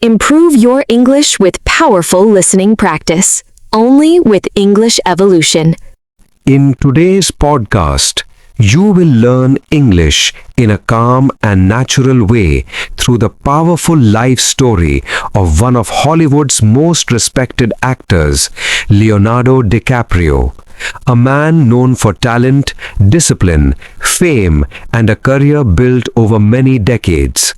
Improve your English with powerful listening practice. Only with English Evolution. In today's podcast, you will learn English in a calm and natural way through the powerful life story of one of Hollywood's most respected actors, Leonardo DiCaprio, a man known for talent, discipline, fame, and a career built over many decades.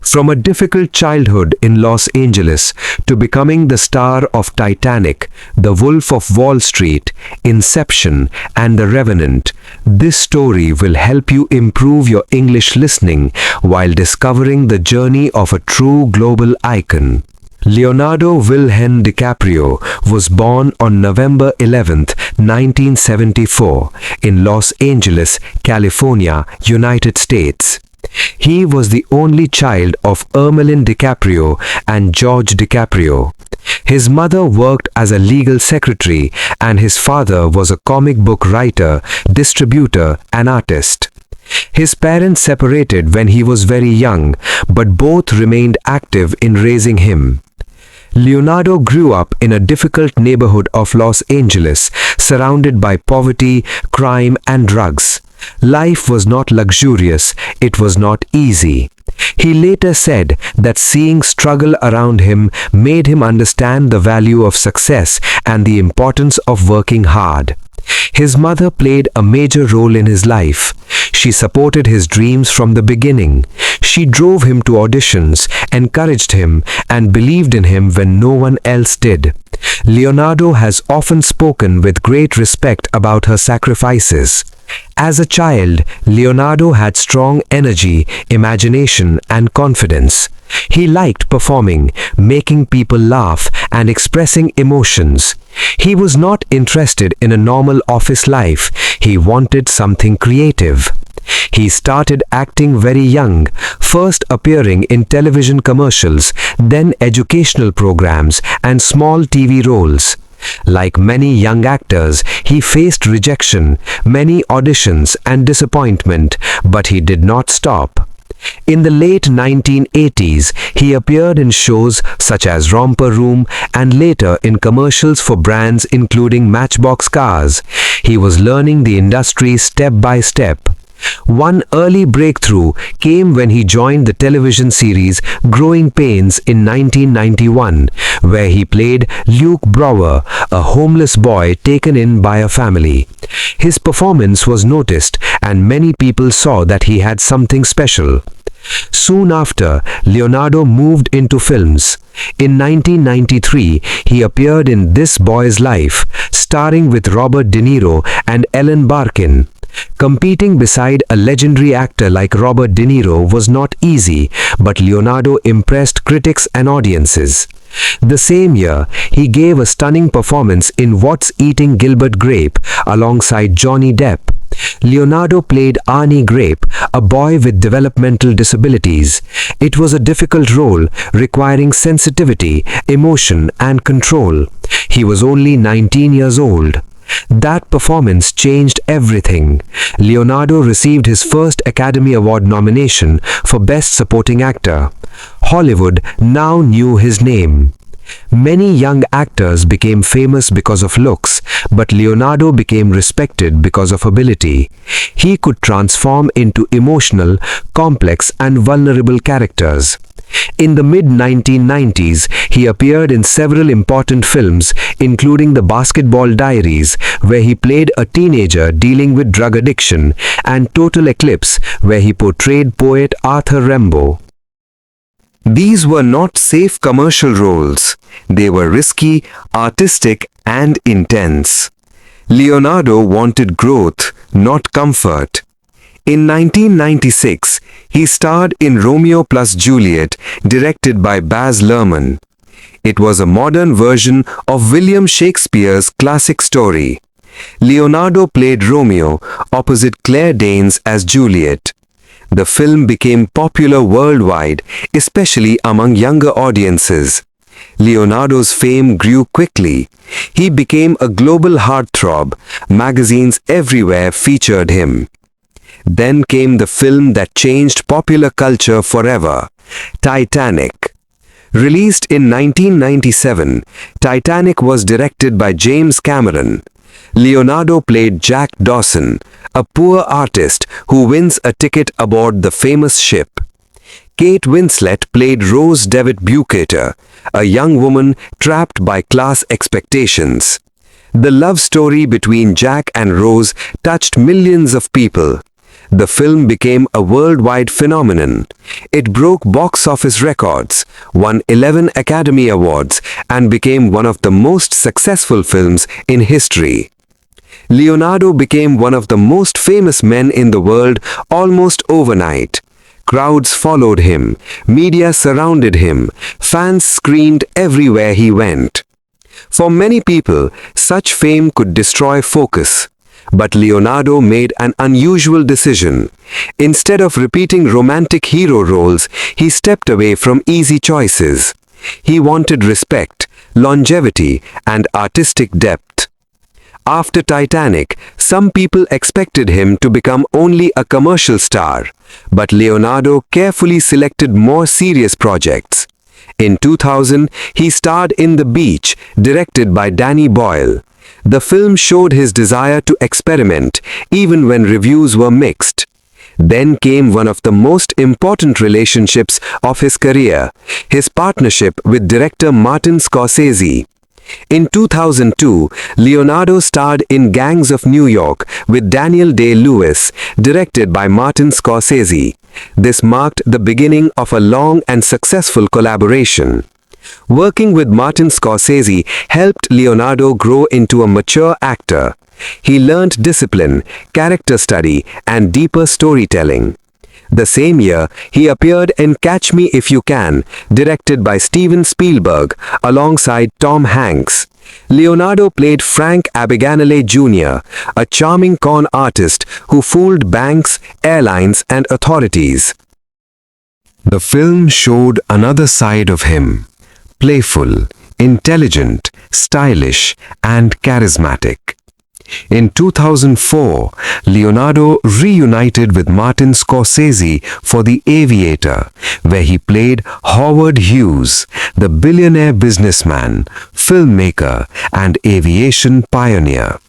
From a difficult childhood in Los Angeles to becoming the star of Titanic, The Wolf of Wall Street, Inception, and The Revenant, this story will help you improve your English listening while discovering the journey of a true global icon. Leonardo Wilhelm DiCaprio was born on November 11, 1974, in Los Angeles, California, United States. He was the only child of Ermeline DiCaprio and George DiCaprio. His mother worked as a legal secretary and his father was a comic book writer, distributor, and artist. His parents separated when he was very young, but both remained active in raising him. Leonardo grew up in a difficult neighborhood of Los Angeles, surrounded by poverty, crime, and drugs. Life was not luxurious, it was not easy. He later said that seeing struggle around him made him understand the value of success and the importance of working hard. His mother played a major role in his life. She supported his dreams from the beginning. She drove him to auditions, encouraged him, and believed in him when no one else did. Leonardo has often spoken with great respect about her sacrifices. As a child, Leonardo had strong energy, imagination, and confidence. He liked performing, making people laugh, and expressing emotions. He was not interested in a normal office life. He wanted something creative. He started acting very young, first appearing in television commercials, then educational programs and small TV roles. Like many young actors, he faced rejection, many auditions and disappointment, but he did not stop. In the late 1980s, he appeared in shows such as Romper Room and later in commercials for brands including Matchbox cars. He was learning the industry step by step. One early breakthrough came when he joined the television series Growing Pains in 1991, where he played Luke Brower, a homeless boy taken in by a family. His performance was noticed, and many people saw that he had something special. Soon after, Leonardo moved into films. In 1993, he appeared in This Boy's Life, starring with Robert De Niro and Ellen Barkin. Competing beside a legendary actor like Robert De Niro was not easy, but Leonardo impressed critics and audiences. The same year, he gave a stunning performance in What's Eating Gilbert Grape alongside Johnny Depp. Leonardo played Arnie Grape, a boy with developmental disabilities. It was a difficult role, requiring sensitivity, emotion, and control. He was only 19 years old. That performance changed everything. Leonardo received his first Academy Award nomination for Best Supporting Actor. Hollywood now knew his name. Many young actors became famous because of looks, but Leonardo became respected because of ability. He could transform into emotional, complex, and vulnerable characters. In the mid-1990s, he appeared in several important films, including The Basketball Diaries, where he played a teenager dealing with drug addiction, and Total Eclipse, where he portrayed poet Arthur Rimbaud. These were not safe commercial roles. They were risky, artistic, and intense. Leonardo wanted growth, not comfort. In 1996, he starred in Romeo plus Juliet, directed by Baz Luhrmann. It was a modern version of William Shakespeare's classic story. Leonardo played Romeo opposite Claire Danes as Juliet. The film became popular worldwide, especially among younger audiences. Leonardo's fame grew quickly. He became a global heartthrob. Magazines everywhere featured him. Then came the film that changed popular culture forever, Titanic. Released in 1997, Titanic was directed by James Cameron. Leonardo played Jack Dawson, a poor artist who wins a ticket aboard the famous ship. Kate Winslet played Rose Devitt Bukater, a young woman trapped by class expectations. The love story between Jack and Rose touched millions of people. The film became a worldwide phenomenon. It broke box office records, won 11 Academy Awards, and became one of the most successful films in history. Leonardo became one of the most famous men in the world almost overnight. Crowds followed him, media surrounded him, fans screamed everywhere he went. For many people, such fame could destroy focus. But Leonardo made an unusual decision. Instead of repeating romantic hero roles, he stepped away from easy choices. He wanted respect, longevity, and artistic depth. After Titanic, some people expected him to become only a commercial star, but Leonardo carefully selected more serious projects. In 2000, he starred in The Beach, directed by Danny Boyle. The film showed his desire to experiment, even when reviews were mixed. Then came one of the most important relationships of his career, his partnership with director Martin Scorsese. In 2002, Leonardo starred in Gangs of New York with Daniel Day-Lewis, directed by Martin Scorsese. This marked the beginning of a long and successful collaboration. Working with Martin Scorsese helped Leonardo grow into a mature actor. He learned discipline, character study, and deeper storytelling. The same year, he appeared in Catch Me If You Can, directed by Steven Spielberg, alongside Tom Hanks. Leonardo played Frank Abagnale Jr., a charming con artist who fooled banks, airlines, and authorities. The film showed another side of him: playful, intelligent, stylish, and charismatic. In 2004, Leonardo reunited with Martin Scorsese for The Aviator, where he played Howard Hughes, the billionaire businessman, filmmaker, and aviation pioneer.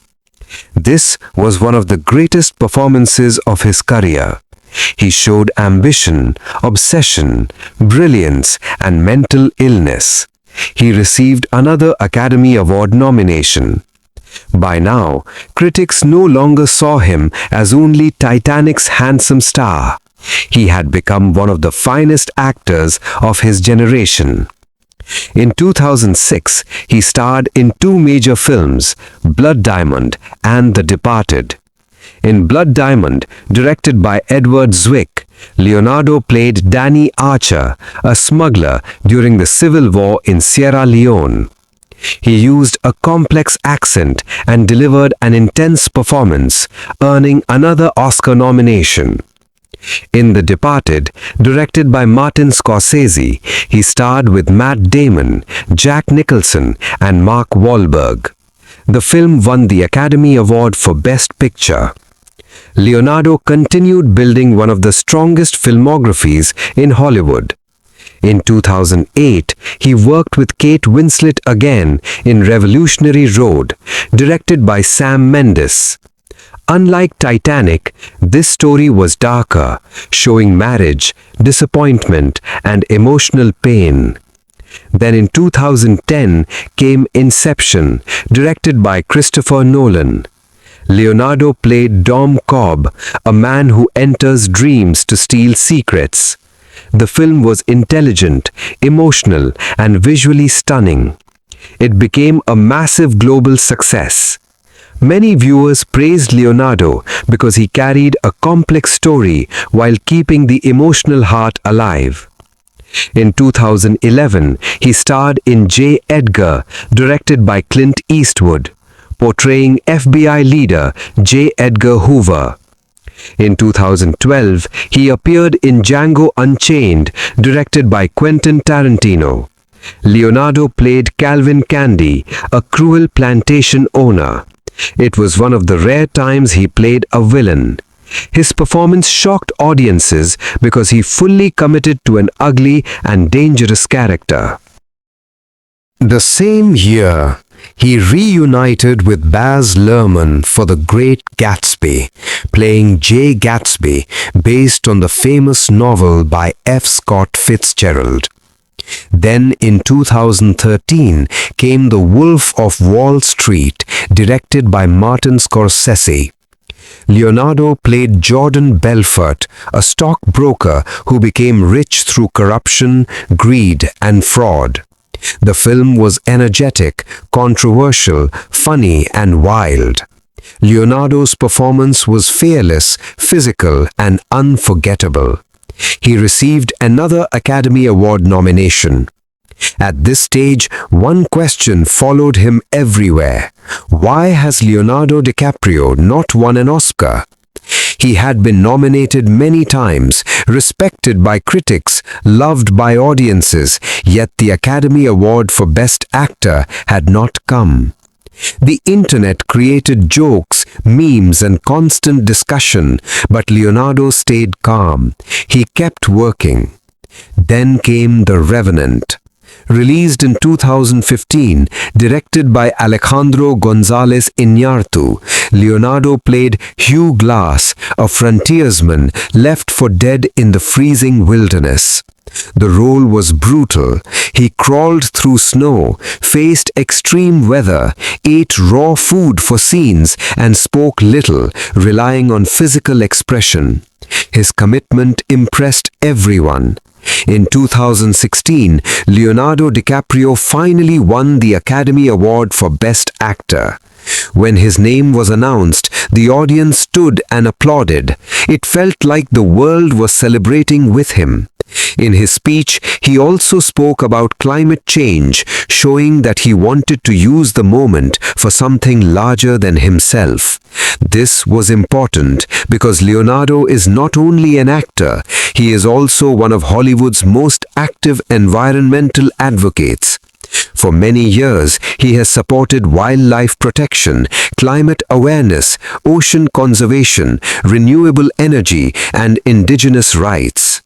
This was one of the greatest performances of his career. He showed ambition, obsession, brilliance, and mental illness. He received another Academy Award nomination. By now, critics no longer saw him as only Titanic's handsome star. He had become one of the finest actors of his generation. In 2006, he starred in two major films, Blood Diamond and The Departed. In Blood Diamond, directed by Edward Zwick, Leonardo played Danny Archer, a smuggler during the civil war in Sierra Leone. He used a complex accent and delivered an intense performance, earning another Oscar nomination. In The Departed, directed by Martin Scorsese, he starred with Matt Damon, Jack Nicholson, and Mark Wahlberg. The film won the Academy Award for Best Picture. Leonardo continued building one of the strongest filmographies in Hollywood. In 2008, he worked with Kate Winslet again in Revolutionary Road, directed by Sam Mendes. Unlike Titanic, this story was darker, showing marriage, disappointment, and emotional pain. Then in 2010 came Inception, directed by Christopher Nolan. Leonardo played Dom Cobb, a man who enters dreams to steal secrets. The film was intelligent, emotional, and visually stunning. It became a massive global success. Many viewers praised Leonardo because he carried a complex story while keeping the emotional heart alive. In 2011, he starred in J. Edgar, directed by Clint Eastwood, portraying FBI leader J. Edgar Hoover. In 2012, he appeared in Django Unchained, directed by Quentin Tarantino. Leonardo played Calvin Candy, a cruel plantation owner. It was one of the rare times he played a villain. His performance shocked audiences because he fully committed to an ugly and dangerous character. The same year, he reunited with Baz Luhrmann for The Great Gatsby, playing Jay Gatsby based on the famous novel by F. Scott Fitzgerald. Then in 2013 came The Wolf of Wall Street, directed by Martin Scorsese. Leonardo played Jordan Belfort, a stockbroker who became rich through corruption, greed, and fraud. The film was energetic, controversial, funny, and wild. Leonardo's performance was fearless, physical, and unforgettable. He received another Academy Award nomination. At this stage, one question followed him everywhere. Why has Leonardo DiCaprio not won an Oscar? He had been nominated many times, respected by critics, loved by audiences, yet the Academy Award for Best Actor had not come. The internet created jokes, memes, and constant discussion, but Leonardo stayed calm. He kept working. Then came The Revenant. Released in 2015, directed by Alejandro González Iñárritu, Leonardo played Hugh Glass, a frontiersman left for dead in the freezing wilderness. The role was brutal. He crawled through snow, faced extreme weather, ate raw food for scenes, and spoke little, relying on physical expression. His commitment impressed everyone. In 2016, Leonardo DiCaprio finally won the Academy Award for Best Actor. When his name was announced, the audience stood and applauded. It felt like the world was celebrating with him. In his speech, he also spoke about climate change, showing that he wanted to use the moment for something larger than himself. This was important because Leonardo is not only an actor, he is also one of Hollywood's most active environmental advocates. For many years, he has supported wildlife protection, climate awareness, ocean conservation, renewable energy, and indigenous rights.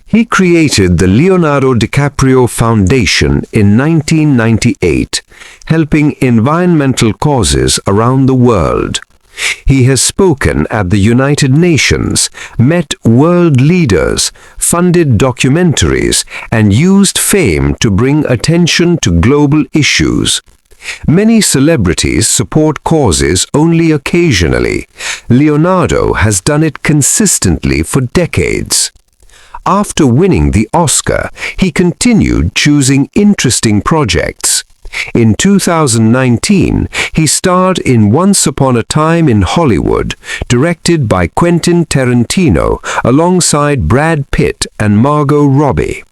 He created the Leonardo DiCaprio Foundation in 1998, helping environmental causes around the world. He has spoken at the United Nations, met world leaders, funded documentaries, and used fame to bring attention to global issues. Many celebrities support causes only occasionally. Leonardo has done it consistently for decades. After winning the Oscar, he continued choosing interesting projects. In 2019, he starred in Once Upon a Time in Hollywood, directed by Quentin Tarantino, alongside Brad Pitt and Margot Robbie.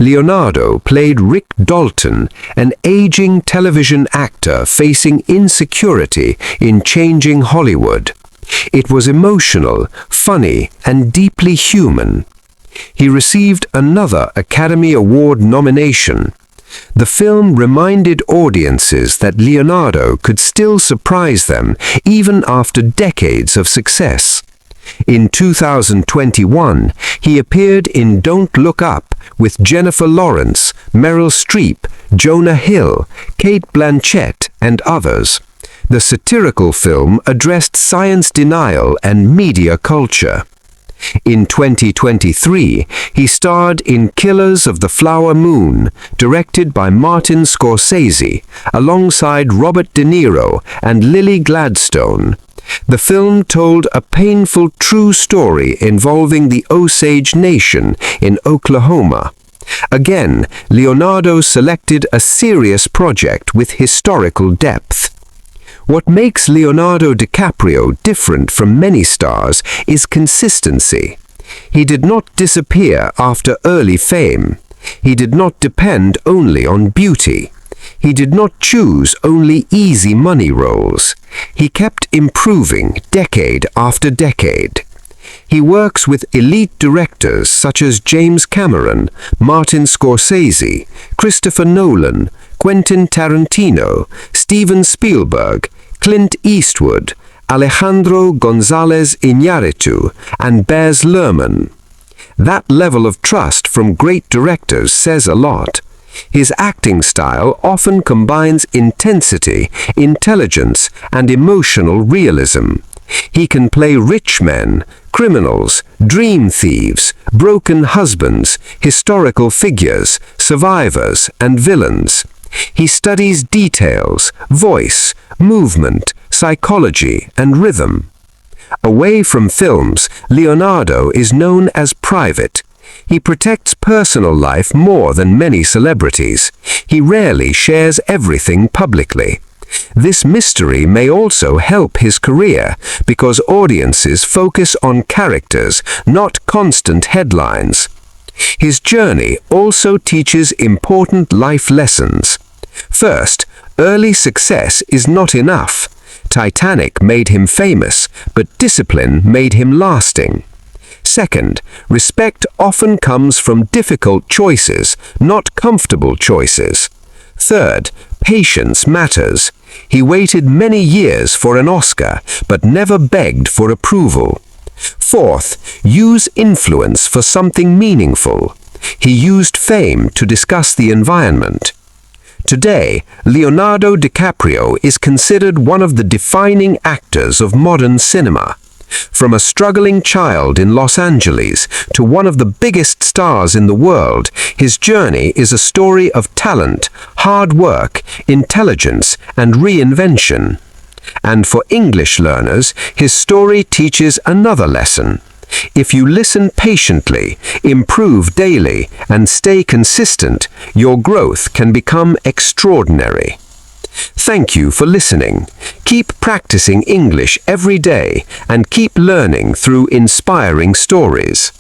Leonardo played Rick Dalton, an aging television actor facing insecurity in changing Hollywood. It was emotional, funny, and deeply human. He received another Academy Award nomination. The film reminded audiences that Leonardo could still surprise them even after decades of success. In 2021, he appeared in Don't Look Up with Jennifer Lawrence, Meryl Streep, Jonah Hill, Cate Blanchett, and others. The satirical film addressed science denial and media culture. In 2023, he starred in Killers of the Flower Moon, directed by Martin Scorsese, alongside Robert De Niro and Lily Gladstone. The film told a painful true story involving the Osage Nation in Oklahoma. Again, Leonardo selected a serious project with historical depth. What makes Leonardo DiCaprio different from many stars is consistency. He did not disappear after early fame. He did not depend only on beauty. He did not choose only easy money roles. He kept improving decade after decade. He works with elite directors such as James Cameron, Martin Scorsese, Christopher Nolan, Quentin Tarantino, Steven Spielberg, Clint Eastwood, Alejandro González Iñárritu and Baz Luhrmann. That level of trust from great directors says a lot. His acting style often combines intensity, intelligence, and emotional realism. He can play rich men, criminals, dream thieves, broken husbands, historical figures, survivors, and villains. He studies details, voice, movement, psychology, and rhythm. Away from films, Leonardo is known as private. He protects personal life more than many celebrities. He rarely shares everything publicly. This mystery may also help his career because audiences focus on characters, not constant headlines. His journey also teaches important life lessons. First, early success is not enough. Titanic made him famous, but discipline made him lasting. Second, respect often comes from difficult choices, not comfortable choices. Third, patience matters. He waited many years for an Oscar, but never begged for approval. Fourth, use influence for something meaningful. He used fame to discuss the environment. Today, Leonardo DiCaprio is considered one of the defining actors of modern cinema. From a struggling child in Los Angeles to one of the biggest stars in the world, his journey is a story of talent, hard work, intelligence, and reinvention. And for English learners, his story teaches another lesson. If you listen patiently, improve daily, and stay consistent, your growth can become extraordinary. Thank you for listening. Keep practicing English every day and keep learning through inspiring stories.